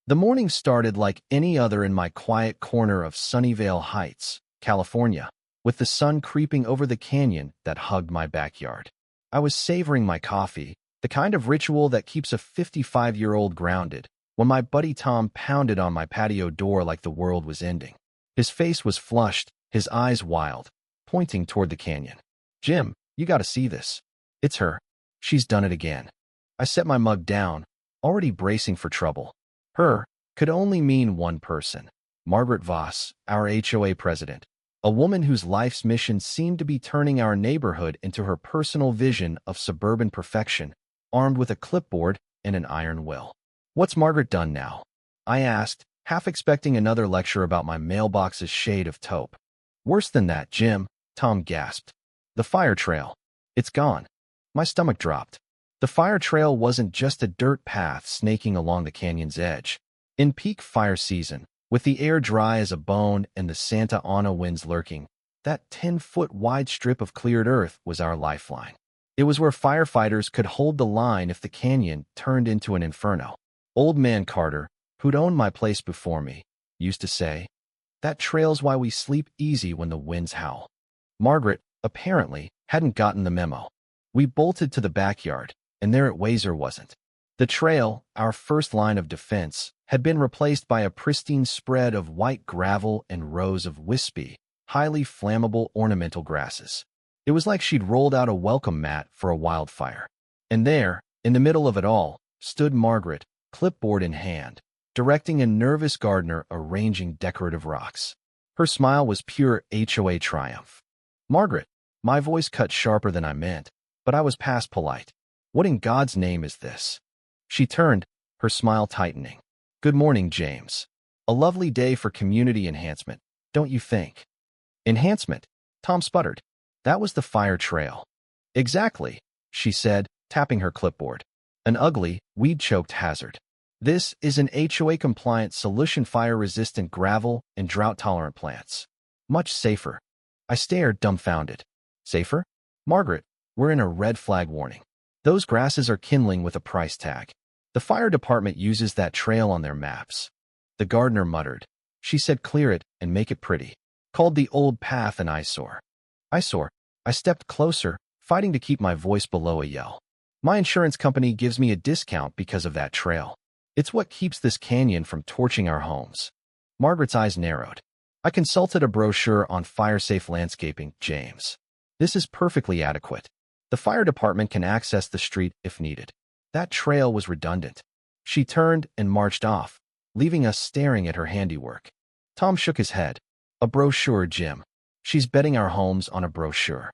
The morning started like any other in my quiet corner of Sunnyvale Heights, California, with the sun creeping over the canyon that hugged my backyard. I was savoring my coffee, the kind of ritual that keeps a 55-year-old grounded, when my buddy Tom pounded on my patio door like the world was ending. His face was flushed, his eyes wild, pointing toward the canyon. "Jim, you gotta see this. It's her. She's done it again." I set my mug down, already bracing for trouble. Her could only mean one person: Margaret Voss, our HOA president, a woman whose life's mission seemed to be turning our neighborhood into her personal vision of suburban perfection, armed with a clipboard and an iron will. "What's Margaret done now?" I asked, half expecting another lecture about my mailbox's shade of taupe. "Worse than that, Jim," Tom gasped. "The fire trail. It's gone." My stomach dropped. The fire trail wasn't just a dirt path snaking along the canyon's edge. In peak fire season, with the air dry as a bone and the Santa Ana winds lurking, that 10-foot wide strip of cleared earth was our lifeline. It was where firefighters could hold the line if the canyon turned into an inferno. Old man Carter, who'd owned my place before me, used to say, "That trail's why we sleep easy when the winds howl." Margaret, apparently, hadn't gotten the memo. We bolted to the backyard, and there at Wazer wasn't. The trail, our first line of defense, had been replaced by a pristine spread of white gravel and rows of wispy, highly flammable ornamental grasses. It was like she'd rolled out a welcome mat for a wildfire. And there, in the middle of it all, stood Margaret, clipboard in hand, directing a nervous gardener arranging decorative rocks. Her smile was pure HOA triumph. "Margaret," my voice cut sharper than I meant, but I was past polite. "What in God's name is this?" She turned, her smile tightening. "Good morning, James. A lovely day for community enhancement, don't you think?" "Enhancement?" Tom sputtered. "That was the fire trail." "Exactly," she said, tapping her clipboard. "An ugly, weed-choked hazard. This is an HOA-compliant solution fire-resistant gravel and drought-tolerant plants. Much safer." I stared, dumbfounded. "Safer?" "Margaret, we're in a red flag warning. Those grasses are kindling with a price tag. The fire department uses that trail on their maps." The gardener muttered. "She said clear it and make it pretty. Called the old path an eyesore." "Eyesore?" I stepped closer, fighting to keep my voice below a yell. "My insurance company gives me a discount because of that trail. It's what keeps this canyon from torching our homes." Margaret's eyes narrowed. "I consulted a brochure on fire-safe landscaping, James. This is perfectly adequate. The fire department can access the street if needed." That trail was redundant. She turned and marched off, leaving us staring at her handiwork. Tom shook his head. "A brochure, Jim. She's betting our homes on a brochure."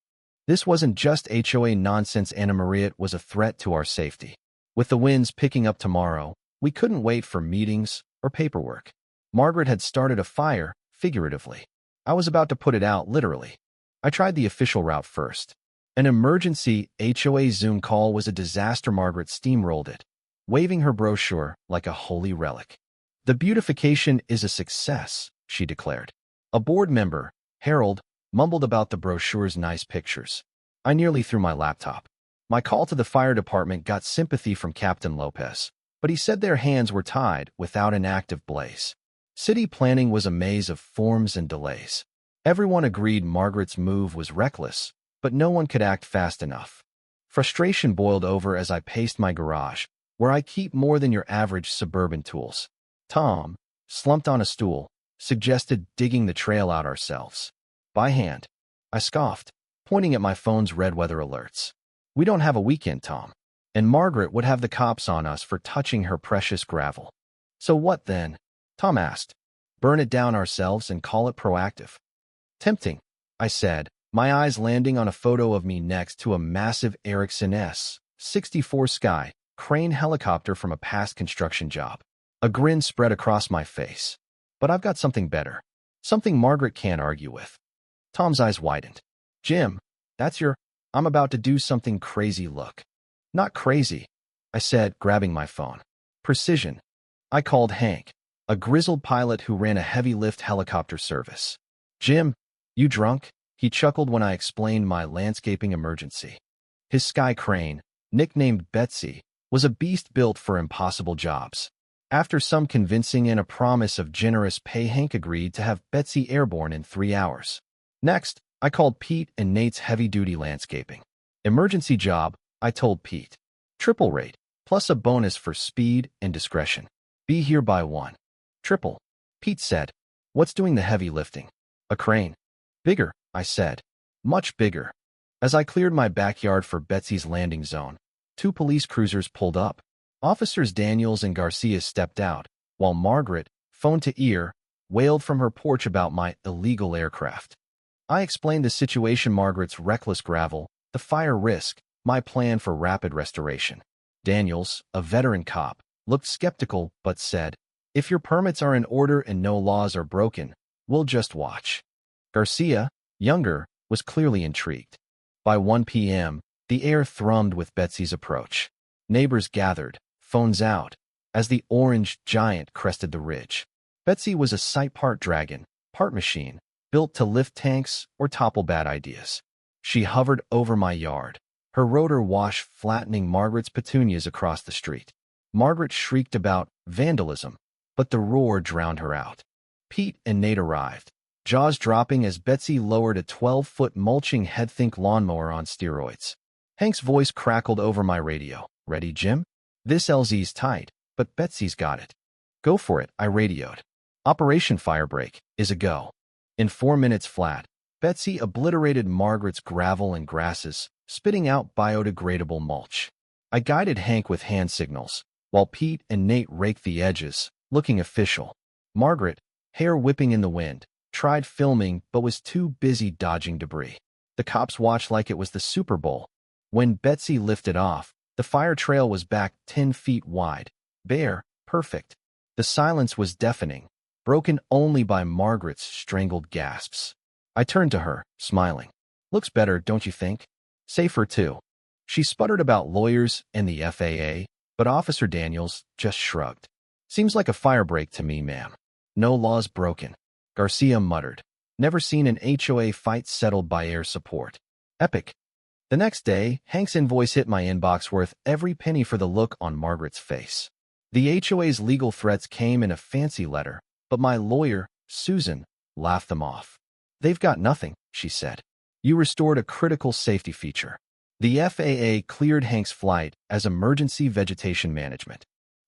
This wasn't just HOA nonsense, Anna Maria. It was a threat to our safety. With the winds picking up tomorrow, we couldn't wait for meetings or paperwork. Margaret had started a fire, figuratively. I was about to put it out, literally. I tried the official route first. An emergency HOA Zoom call was a disaster. Margaret steamrolled it, waving her brochure like a holy relic. "The beautification is a success," she declared. A board member, Harold, mumbled about the brochure's nice pictures. I nearly threw my laptop. My call to the fire department got sympathy from Captain Lopez, but he said their hands were tied without an active blaze. City planning was a maze of forms and delays. Everyone agreed Margaret's move was reckless, but no one could act fast enough. Frustration boiled over as I paced my garage, where I keep more than your average suburban tools. Tom, slumped on a stool, suggested digging the trail out ourselves. "By hand." I scoffed, pointing at my phone's red weather alerts. "We don't have a weekend, Tom. And Margaret would have the cops on us for touching her precious gravel." "So what then?" Tom asked. "Burn it down ourselves and call it proactive." "Tempting," I said, my eyes landing on a photo of me next to a massive Ericsson S-64 Skycrane helicopter from a past construction job. A grin spread across my face. "But I've got something better. Something Margaret can't argue with." Tom's eyes widened. "Jim, that's your I'm about to do something crazy look." "Not crazy," I said, grabbing my phone. "Precision." I called Hank, a grizzled pilot who ran a heavy-lift helicopter service. "Jim, you drunk?" He chuckled when I explained my landscaping emergency. His Skycrane, nicknamed Betsy, was a beast built for impossible jobs. After some convincing and a promise of generous pay, Hank agreed to have Betsy airborne in 3 hours. Next, I called Pete and Nate's heavy-duty landscaping. Emergency job, I told Pete. Triple rate, plus a bonus for speed and discretion. Be here by 1. Triple. Pete said. What's doing the heavy lifting? A crane. Bigger, I said. Much bigger. As I cleared my backyard for Betsy's landing zone, 2 police cruisers pulled up. Officers Daniels and Garcia stepped out, while Margaret, phone to ear, wailed from her porch about my illegal aircraft. I explained the situation: Margaret's reckless gravel, the fire risk, my plan for rapid restoration. Daniels, a veteran cop, looked skeptical but said, if your permits are in order and no laws are broken, we'll just watch. Garcia, younger, was clearly intrigued. By 1 p.m., the air thrummed with Betsy's approach. Neighbors gathered, phones out, as the orange giant crested the ridge. Betsy was a sight: part dragon, part machine, built to lift tanks or topple bad ideas. She hovered over my yard, her rotor wash flattening Margaret's petunias across the street. Margaret shrieked about vandalism, but the roar drowned her out. Pete and Nate arrived, jaws dropping as Betsy lowered a 12-foot mulching head-think lawnmower on steroids. Hank's voice crackled over my radio. Ready, Jim? This LZ's tight, but Betsy's got it. Go for it, I radioed. Operation Firebreak is a go. In 4 minutes flat, Betsy obliterated Margaret's gravel and grasses, spitting out biodegradable mulch. I guided Hank with hand signals, while Pete and Nate raked the edges, looking official. Margaret, hair whipping in the wind, tried filming but was too busy dodging debris. The cops watched like it was the Super Bowl. When Betsy lifted off, the fire trail was back 10 feet wide, bare, perfect. The silence was deafening, broken only by Margaret's strangled gasps. I turned to her, smiling. Looks better, don't you think? Safer, too. She sputtered about lawyers and the FAA, but Officer Daniels just shrugged. Seems like a firebreak to me, ma'am. No laws broken. Garcia muttered. Never seen an HOA fight settled by air support. Epic. The next day, Hank's invoice hit my inbox, worth every penny for the look on Margaret's face. The HOA's legal threats came in a fancy letter, but my lawyer, Susan, laughed them off. They've got nothing, she said. You restored a critical safety feature. The FAA cleared Hank's flight as emergency vegetation management.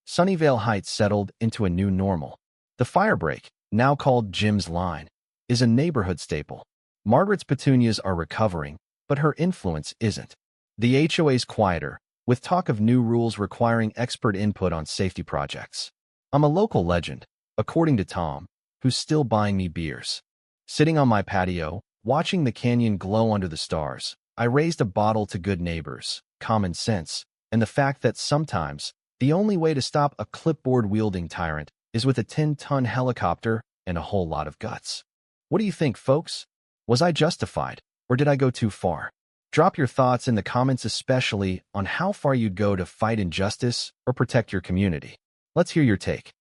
Sunnyvale Heights settled into a new normal. The firebreak, now called Jim's Line, is a neighborhood staple. Margaret's petunias are recovering, but her influence isn't. The HOA's quieter, with talk of new rules requiring expert input on safety projects. I'm a local legend, according to Tom, who's still buying me beers. Sitting on my patio, watching the canyon glow under the stars, I raised a bottle to good neighbors, common sense, and the fact that sometimes the only way to stop a clipboard-wielding tyrant is with a 10-ton helicopter and a whole lot of guts. What do you think, folks? Was I justified, or did I go too far? Drop your thoughts in the comments, especially on how far you'd go to fight injustice or protect your community. Let's hear your take.